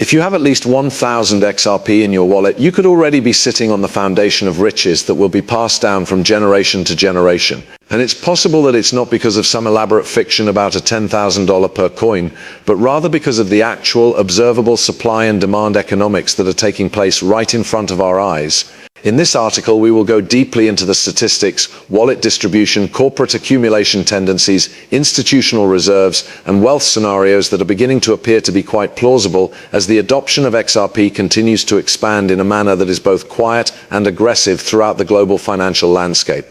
If you have at least 1000 XRP in your wallet, you could already be sitting on the foundation of riches that will be passed down from generation to generation. And it's possible that it's not because of some elaborate fiction about a $10,000 per coin, but rather because of the actual, observable supply and demand economics that are taking place right in front of our eyes. In this article, we will go deeply into the statistics, wallet distribution, corporate accumulation tendencies, institutional reserves, and wealth scenarios that are beginning to appear to be quite plausible as the adoption of XRP continues to expand in a manner that is both quiet and aggressive throughout the global financial landscape.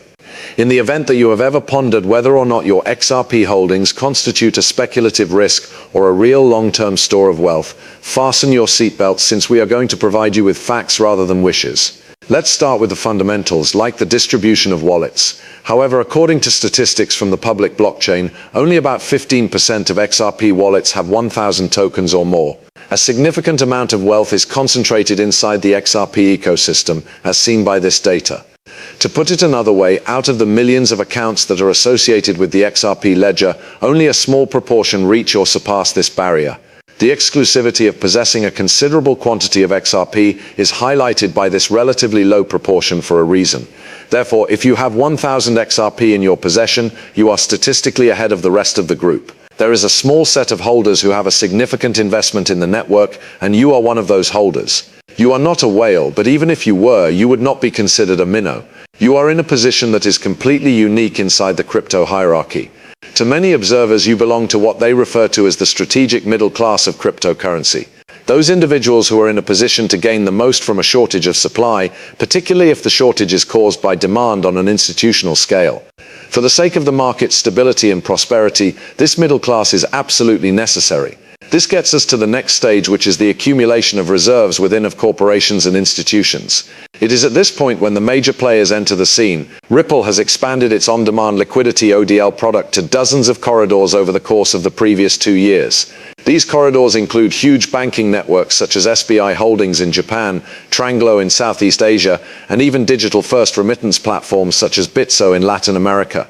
In the event that you have ever pondered whether or not your XRP holdings constitute a speculative risk or a real long-term store of wealth, fasten your seatbelts since we are going to provide you with facts rather than wishes. Let's start with the fundamentals, like the distribution of wallets. However, according to statistics from the public blockchain, only about 15% of XRP wallets have 1,000 tokens or more. A significant amount of wealth is concentrated inside the XRP ecosystem, as seen by this data. To put it another way, out of the millions of accounts that are associated with the XRP ledger, only a small proportion reach or surpass this barrier. The exclusivity of possessing a considerable quantity of XRP is highlighted by this relatively low proportion for a reason. Therefore, if you have 1000 XRP in your possession, you are statistically ahead of the rest of the group. There is a small set of holders who have a significant investment in the network, and you are one of those holders. You are not a whale, but even if you were, you would not be considered a minnow. You are in a position that is completely unique inside the crypto hierarchy. To many observers, you belong to what they refer to as the strategic middle class of cryptocurrency. Those individuals who are in a position to gain the most from a shortage of supply, particularly if the shortage is caused by demand on an institutional scale. For the sake of the market's stability and prosperity, this middle class is absolutely necessary. This gets us to the next stage, which is the accumulation of reserves within of corporations and institutions. It is at this point when the major players enter the scene. Ripple has expanded its on-demand liquidity ODL product to dozens of corridors over the course of the previous 2 years. These corridors include huge banking networks such as SBI Holdings in Japan, Tranglo in Southeast Asia, and even digital-first remittance platforms such as Bitso in Latin America.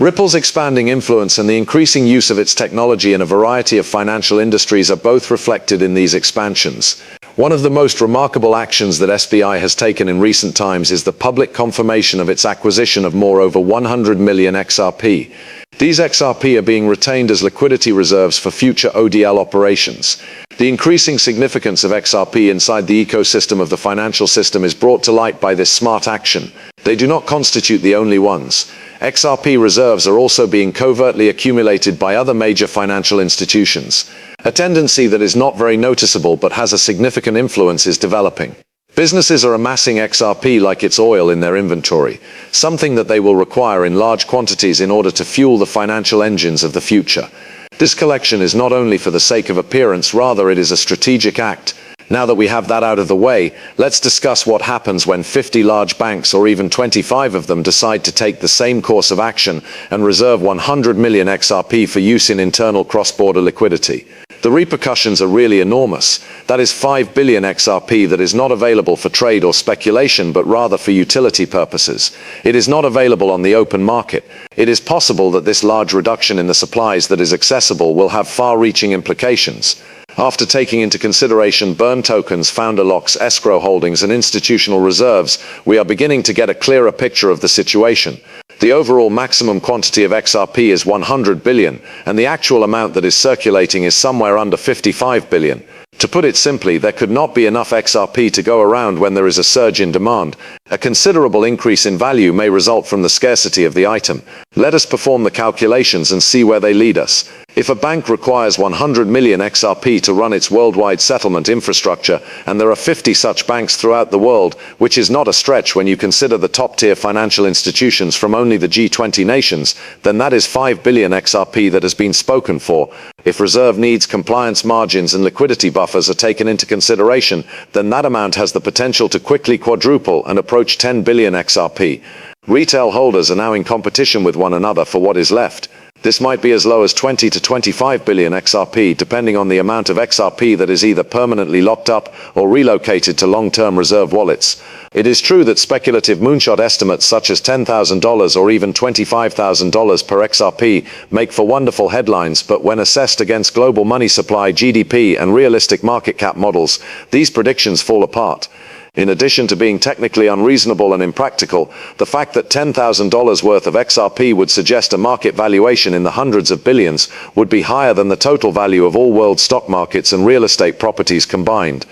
Ripple's expanding influence and the increasing use of its technology in a variety of financial industries are both reflected in these expansions. One of the most remarkable actions that SBI has taken in recent times is the public confirmation of its acquisition of over 100 million XRP. These XRP are being retained as liquidity reserves for future ODL operations. The increasing significance of XRP inside the ecosystem of the financial system is brought to light by this smart action. They do not constitute the only ones. XRP reserves are also being covertly accumulated by other major financial institutions. A tendency that is not very noticeable but has a significant influence is developing. Businesses are amassing XRP like it's oil in their inventory, something that they will require in large quantities in order to fuel the financial engines of the future. This collection is not only for the sake of appearance, rather it is a strategic act. Now that we have that out of the way, let's discuss what happens when 50 large banks or even 25 of them decide to take the same course of action and reserve 100 million XRP for use in internal cross-border liquidity. The repercussions are really enormous. That is 5 billion XRP that is not available for trade or speculation, but rather for utility purposes. It is not available on the open market. It is possible that this large reduction in the supplies that is accessible will have far-reaching implications. After taking into consideration burn tokens, founder locks, escrow holdings, and institutional reserves, we are beginning to get a clearer picture of the situation. The overall maximum quantity of XRP is 100 billion, and the actual amount that is circulating is somewhere under 55 billion. To put it simply, there could not be enough XRP to go around when there is a surge in demand. A considerable increase in value may result from the scarcity of the item. Let us perform the calculations and see where they lead us. If a bank requires 100 million XRP to run its worldwide settlement infrastructure, and there are 50 such banks throughout the world, which is not a stretch when you consider the top-tier financial institutions from only the G20 nations, then that is 5 billion XRP that has been spoken for. If reserve needs, compliance margins, and liquidity buffers are taken into consideration, then that amount has the potential to quickly quadruple and approach 10 billion XRP. Retail holders are now in competition with one another for what is left. This might be as low as 20 to 25 billion XRP, depending on the amount of XRP that is either permanently locked up or relocated to long-term reserve wallets. It is true that speculative moonshot estimates such as $10,000 or even $25,000 per XRP make for wonderful headlines, but when assessed against global money supply, GDP, and realistic market cap models, these predictions fall apart. In addition to being technically unreasonable and impractical, the fact that $10,000 worth of XRP would suggest a market valuation in the hundreds of billions would be higher than the total value of all world stock markets and real estate properties combined.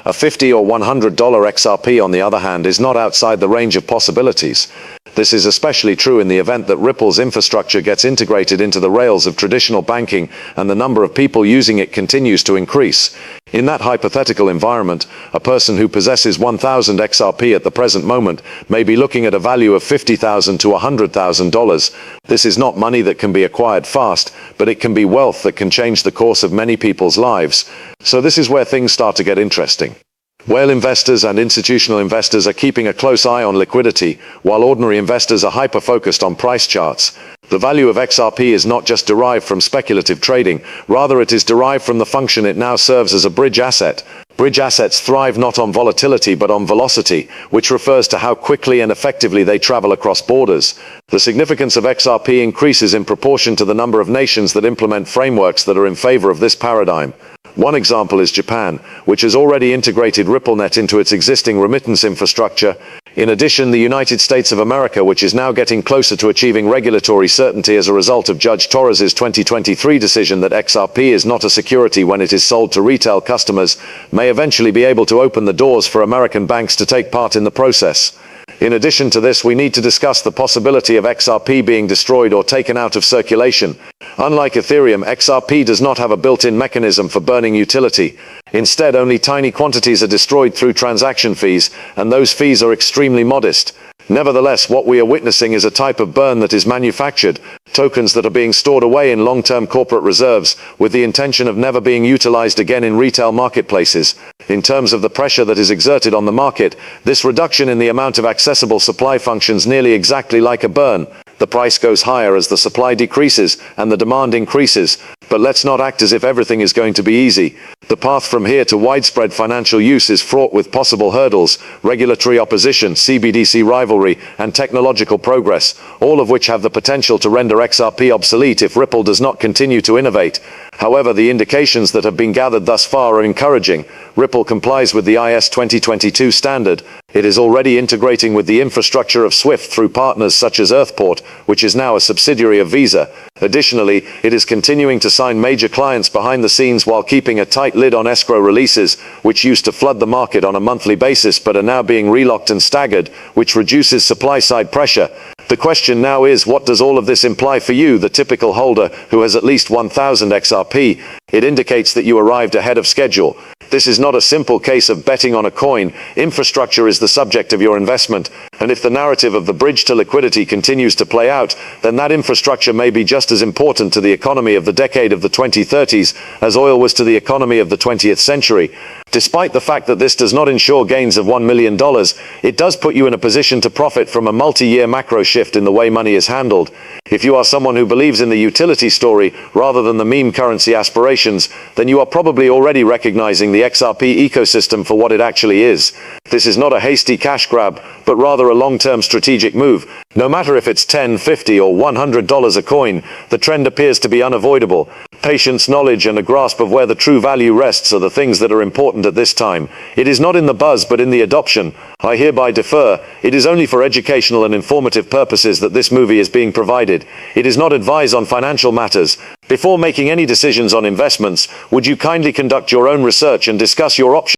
A $50 or $100 XRP, on the other hand, is not outside the range of possibilities. This is especially true in the event that Ripple's infrastructure gets integrated into the rails of traditional banking and the number of people using it continues to increase. In that hypothetical environment, a person who possesses 1,000 XRP at the present moment may be looking at a value of $50,000 to $100,000. This is not money that can be acquired fast, but it can be wealth that can change the course of many people's lives. So this is where things start to get interesting. Whale investors and institutional investors are keeping a close eye on liquidity, while ordinary investors are hyper-focused on price charts. The value of XRP is not just derived from speculative trading, rather it is derived from the function it now serves as a bridge asset. Bridge assets thrive not on volatility but on velocity, which refers to how quickly and effectively they travel across borders. The significance of XRP increases in proportion to the number of nations that implement frameworks that are in favor of this paradigm. One example is Japan, which has already integrated RippleNet into its existing remittance infrastructure. In addition, the United States of America, which is now getting closer to achieving regulatory certainty as a result of Judge Torres's 2023 decision that XRP is not a security when it is sold to retail customers, may eventually be able to open the doors for American banks to take part in the process. In addition to this, we need to discuss the possibility of XRP being destroyed or taken out of circulation. Unlike Ethereum, XRP does not have a built-in mechanism for burning utility. Instead, only tiny quantities are destroyed through transaction fees, and those fees are extremely modest. Nevertheless, what we are witnessing is a type of burn that is manufactured, tokens that are being stored away in long-term corporate reserves, with the intention of never being utilized again in retail marketplaces. In terms of the pressure that is exerted on the market, this reduction in the amount of accessible supply functions nearly exactly like a burn. The price goes higher as the supply decreases and the demand increases, but let's not act as if everything is going to be easy. The path from here to widespread financial use is fraught with possible hurdles, regulatory opposition, CBDC rivalry, and technological progress, all of which have the potential to render XRP obsolete if Ripple does not continue to innovate. However, the indications that have been gathered thus far are encouraging. Ripple complies with the IS 2022 standard. It is already integrating with the infrastructure of SWIFT through partners such as Earthport, which is now a subsidiary of Visa. Additionally, it is continuing to sign major clients behind the scenes while keeping a tight lid on escrow releases, which used to flood the market on a monthly basis but are now being relocked and staggered, which reduces supply-side pressure. The question now is, what does all of this imply for you, the typical holder who has at least 1,000 XRP? It indicates that you arrived ahead of schedule. This is not a simple case of betting on a coin. Infrastructure is the subject of your investment, and if the narrative of the bridge to liquidity continues to play out, then that infrastructure may be just as important to the economy of the decade of the 2030s as oil was to the economy of the 20th century. Despite the fact that this does not ensure gains of $1 million, it does put you in a position to profit from a multi-year macro shift in the way money is handled. If you are someone who believes in the utility story rather than the meme currency aspirations, then you are probably already recognizing the XRP ecosystem for what it actually is. This is not a hasty cash grab, but rather a long-term strategic move. No matter if it's $10, $50, or $100 a coin, the trend appears to be unavoidable. Patience, knowledge, and a grasp of where the true value rests are the things that are important at this time. It is not in the buzz but in the adoption. I hereby defer. It is only for educational and informative purposes that this movie is being provided. It is not advice on financial matters. Before making any decisions on investments, would you kindly conduct your own research and discuss your options?